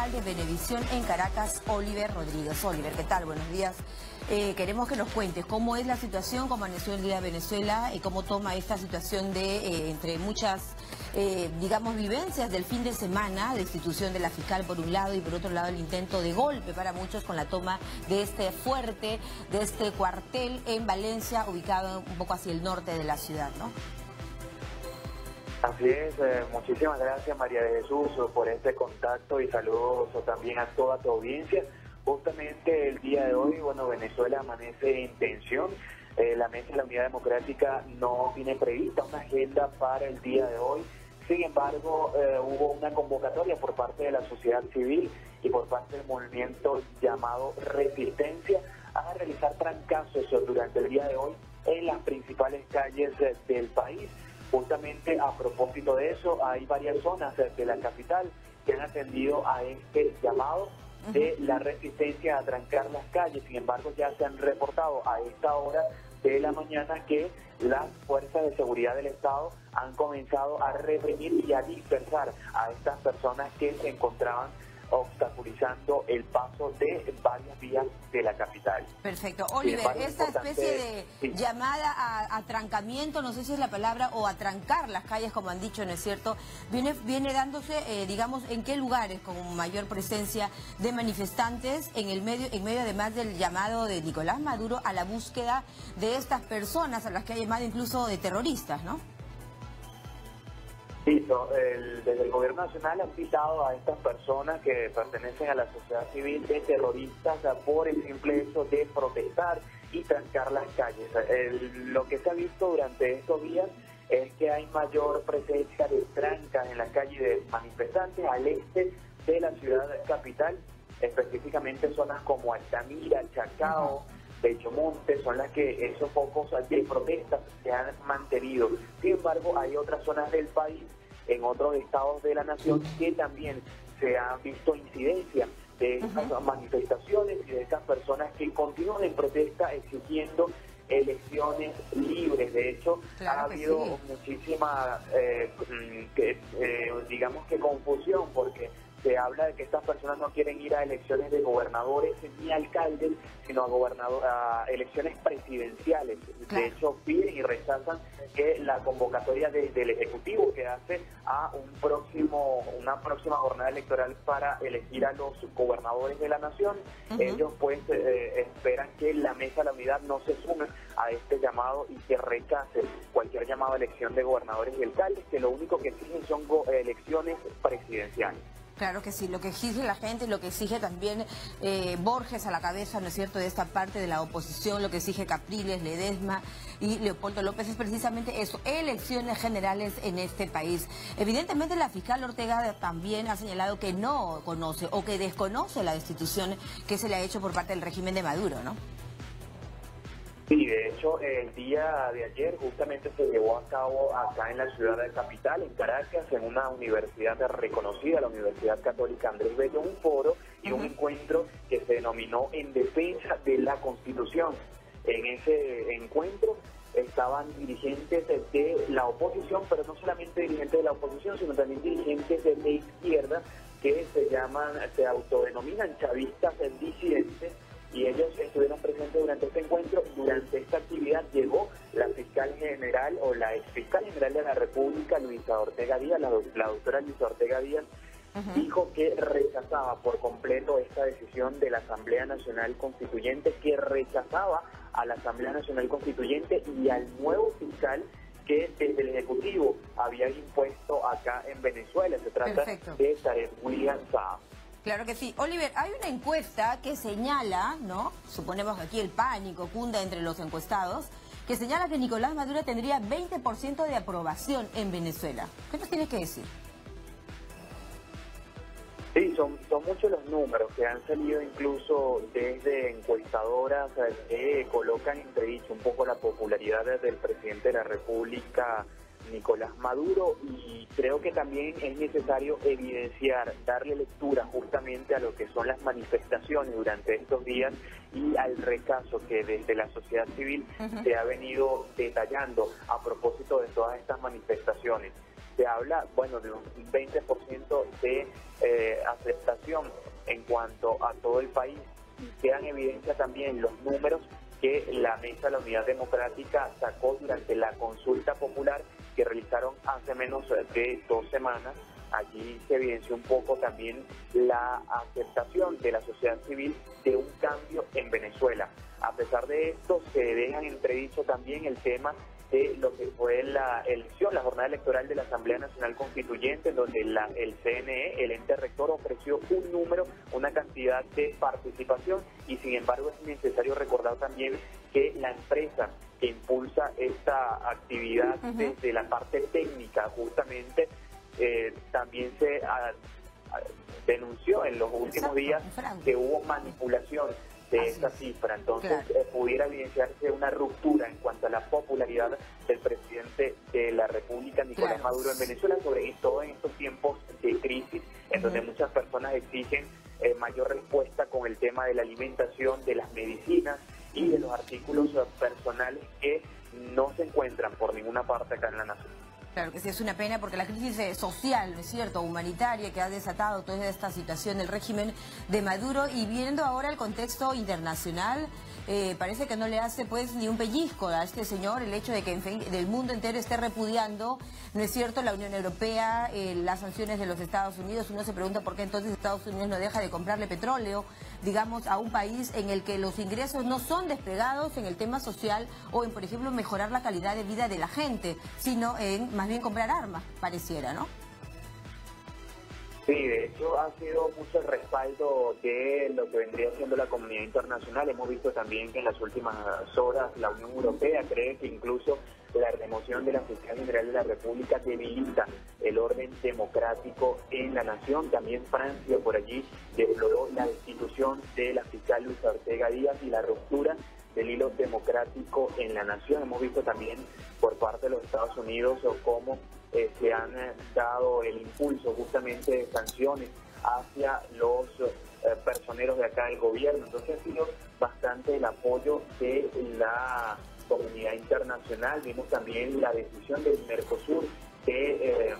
regional de Venevisión en Caracas, Oliver Rodríguez. Oliver, ¿qué tal? Buenos días. Queremos que nos cuentes cómo es la situación, cómo amaneció el día de Venezuela y cómo toma esta situación de, entre muchas, digamos, vivencias del fin de semana, la destitución de la fiscal por un lado y por otro lado el intento de golpe para muchos con la toma de este fuerte, de este cuartel en Valencia, ubicado un poco hacia el norte de la ciudad, ¿no? Así es, muchísimas gracias María de Jesús por este contacto y saludos también a toda tu audiencia. Justamente el día de hoy, bueno, Venezuela amanece en tensión. La Mesa de la Unidad Democrática no tiene prevista una agenda para el día de hoy. Sin embargo, hubo una convocatoria por parte de la sociedad civil y por parte del movimiento llamado Resistencia a realizar trancazos durante el día de hoy en las principales calles del país. Justamente a propósito de eso, hay varias zonas de la capital que han atendido a este llamado de la resistencia a trancar las calles. Sin embargo, ya se han reportado a esta hora de la mañana que las fuerzas de seguridad del Estado han comenzado a reprimir y a dispersar a estas personas que se encontraban obstaculizando el paso de varias vías de la capital. Perfecto. Oliver, esta especie de llamada a atrancamiento, no sé si es la palabra, o a trancar las calles, como han dicho, ¿no es cierto? Viene dándose, digamos, ¿en qué lugares con mayor presencia de manifestantes en medio además del llamado de Nicolás Maduro a la búsqueda de estas personas a las que ha llamado incluso de terroristas, ¿no? Sí, desde el gobierno nacional han citado a estas personas que pertenecen a la sociedad civil de terroristas por el simple hecho de protestar y trancar las calles. Lo que se ha visto durante estos días es que hay mayor presencia de trancas en la calle de manifestantes al este de la ciudad capital, específicamente zonas como Altamira, Chacao, Pechomonte, son las que esos focos de protestas se han mantenido. Sin embargo, hay otras zonas del país, en otros estados de la nación, que también se ha visto incidencia de estas manifestaciones y de estas personas que continúan en protesta exigiendo elecciones libres. De hecho, ha habido muchísima, digamos que confusión, porque se habla de que estas personas no quieren ir a elecciones de gobernadores ni alcaldes, sino a elecciones presidenciales. De hecho, piden y rechazan que la convocatoria del Ejecutivo que hace a una próxima jornada electoral para elegir a los gobernadores de la nación. Ellos pues esperan que la Mesa de la Unidad no se sume a este llamado y que rechace cualquier llamado a elección de gobernadores y alcaldes, que lo único que exigen son elecciones presidenciales. Claro que sí, lo que exige la gente, lo que exige también Borges a la cabeza, ¿no es cierto?, de esta parte de la oposición, lo que exige Capriles, Ledesma y Leopoldo López es precisamente eso, elecciones generales en este país. Evidentemente la fiscal Ortega también ha señalado que no conoce o que desconoce la destitución que se le ha hecho por parte del régimen de Maduro, ¿no? Sí, de hecho, el día de ayer justamente se llevó a cabo acá en la ciudad de capital, en Caracas, en una universidad reconocida, la Universidad Católica Andrés Bello, un foro y un encuentro que se denominó En Defensa de la Constitución. En ese encuentro estaban dirigentes de la oposición, pero no solamente dirigentes de la oposición, sino también dirigentes de la izquierda que se autodenominan chavistas disidentes, y ellos estuvieron presentes durante este encuentro. Durante esta actividad llegó la fiscal general o la exfiscal general de la República, Luisa Ortega Díaz, la doctora Luisa Ortega Díaz, dijo que rechazaba por completo esta decisión de la Asamblea Nacional Constituyente, que rechazaba a la Asamblea Nacional Constituyente y al nuevo fiscal que desde el Ejecutivo había impuesto acá en Venezuela. Se trata de Tarek William Saab. Claro que sí. Oliver, hay una encuesta que señala, ¿no? Suponemos que aquí el pánico cunda entre los encuestados, que señala que Nicolás Maduro tendría 20% de aprobación en Venezuela. ¿Qué nos tienes que decir? Sí, son muchos los números que han salido incluso desde encuestadoras que colocan entredicho un poco la popularidad del presidente de la República, Nicolás Maduro, y creo que también es necesario evidenciar, darle lectura justamente a lo que son las manifestaciones durante estos días y al rechazo que desde la sociedad civil se ha venido detallando a propósito de todas estas manifestaciones. se habla, bueno, de un 20% de aceptación en cuanto a todo el país. Quedan en evidencia también los números que la Mesa de la Unidad Democrática sacó durante la consulta popular que realizaron hace menos de 2 semanas. Allí se evidenció un poco también la aceptación de la sociedad civil de un cambio en Venezuela. A pesar de esto, se deja en entredicho también el tema de lo que fue la elección, la jornada electoral de la Asamblea Nacional Constituyente, donde el CNE, el ente rector, ofreció un número, una cantidad de participación, y sin embargo es necesario recordar también que la empresa que impulsa esta actividad desde la parte técnica justamente también se denunció en los últimos días que hubo manipulación de esta cifra. Entonces pudiera evidenciarse una ruptura en cuanto a la popularidad del presidente de la República, Nicolás Maduro, en Venezuela, sobre todo en estos tiempos de crisis, en donde muchas personas exigen mayor respuesta con el tema de la alimentación, de las medicinas y de los artículos personales que no se encuentran por ninguna parte acá en la nación. Claro que sí, es una pena porque la crisis social, ¿no es cierto?, humanitaria que ha desatado toda esta situación del régimen de Maduro, y viendo ahora el contexto internacional, parece que no le hace pues ni un pellizco a este señor el hecho de que del mundo entero esté repudiando, ¿no es cierto?, la Unión Europea, las sanciones de los Estados Unidos. Uno se pregunta por qué entonces Estados Unidos no deja de comprarle petróleo, digamos, a un país en el que los ingresos no son desplegados en el tema social o en, por ejemplo, mejorar la calidad de vida de la gente, sino en más bien comprar armas, pareciera, ¿no? Sí, de hecho ha sido mucho el respaldo de lo que vendría siendo la comunidad internacional. Hemos visto también que en las últimas horas la Unión Europea cree que incluso la remoción de la Fiscal General de la República debilita el orden democrático en la nación. También Francia por allí deploró la destitución de la fiscal Luisa Ortega Díaz y la ruptura del hilo democrático en la nación. Hemos visto también por parte de los Estados Unidos cómo se han dado el impulso justamente de sanciones hacia los personeros de acá del gobierno. Entonces ha sido bastante el apoyo de la comunidad internacional. Vimos también la decisión del Mercosur de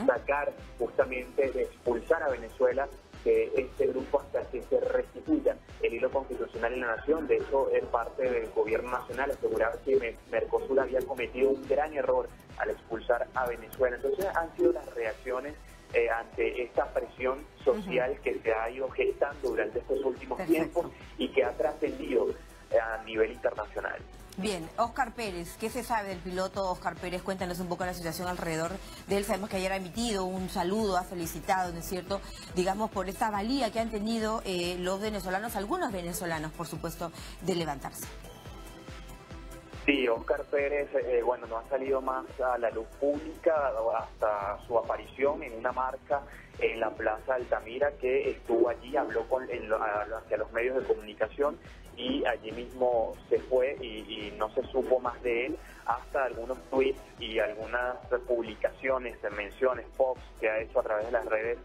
sacar, justamente de expulsar a Venezuela de este grupo hasta que se restituya el hilo constitucional en la nación. De hecho, es parte del gobierno nacional asegurar que Mercosur había cometido un gran error al expulsar a Venezuela. Entonces han sido las reacciones ante esta presión social que se ha ido gestando durante estos últimos tiempos y que ha trascendido a nivel internacional. Bien, Óscar Pérez, ¿qué se sabe del piloto Óscar Pérez? Cuéntanos un poco la situación alrededor de él. Sabemos que ayer ha emitido un saludo, ha felicitado, ¿no es cierto?, digamos, por esta valía que han tenido los venezolanos, algunos venezolanos, por supuesto, de levantarse. Sí, Óscar Pérez, bueno, no ha salido más a la luz pública hasta su aparición en una marcha en la Plaza Altamira, que estuvo allí, habló hacia los medios de comunicación y allí mismo se fue y no se supo más de él hasta algunos tweets y algunas publicaciones, menciones, posts que ha hecho a través de las redes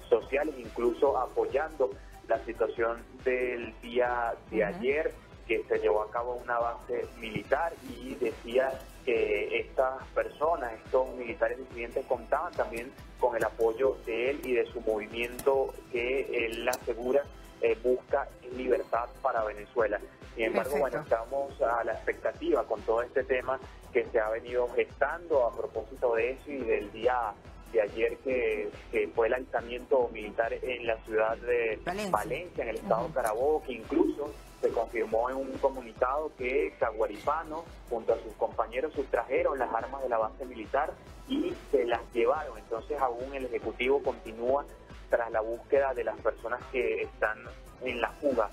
sociales, incluso apoyando la situación del día de ayer, que se llevó a cabo una base militar, y decía que estas personas, estos militares disidentes, contaban también con el apoyo de él y de su movimiento que él asegura busca libertad para Venezuela. Sin embargo, bueno, estamos a la expectativa con todo este tema que se ha venido gestando a propósito de eso y del día de ayer que fue el alzamiento militar en la ciudad de Valencia, en el estado de Carabobo, que incluso se confirmó en un comunicado que Caguaripano, junto a sus compañeros, sustrajeron las armas de la base militar y se las llevaron. Entonces aún el Ejecutivo continúa tras la búsqueda de las personas que están en la fuga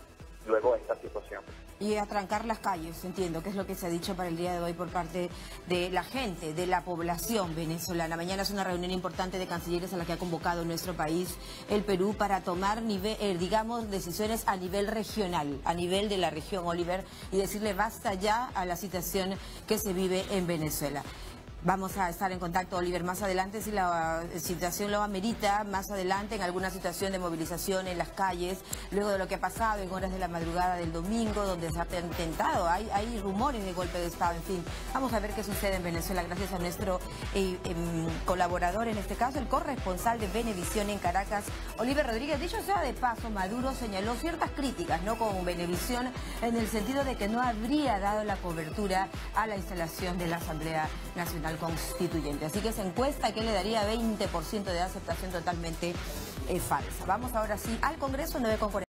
luego de esta situación. Y atrancar las calles, entiendo, que es lo que se ha dicho para el día de hoy por parte de la gente, de la población venezolana. Mañana es una reunión importante de cancilleres a la que ha convocado nuestro país, el Perú, para tomar, digamos, decisiones a nivel regional, a nivel de la región, Oliver, y decirle basta ya a la situación que se vive en Venezuela. Vamos a estar en contacto, Oliver, más adelante si la situación lo amerita, más adelante en alguna situación de movilización en las calles, luego de lo que ha pasado en horas de la madrugada del domingo, donde se ha intentado, hay rumores de golpe de Estado, en fin. Vamos a ver qué sucede en Venezuela, gracias a nuestro colaborador, en este caso, el corresponsal de Venevisión en Caracas, Oliver Rodríguez. Dicho sea de paso, Maduro señaló ciertas críticas, ¿no?, con Venevisión, en el sentido de que no habría dado la cobertura a la instalación de la Asamblea Nacional Constituyente. Así que esa encuesta que le daría 20% de aceptación totalmente falsa. Vamos ahora sí al Congreso, 9:40.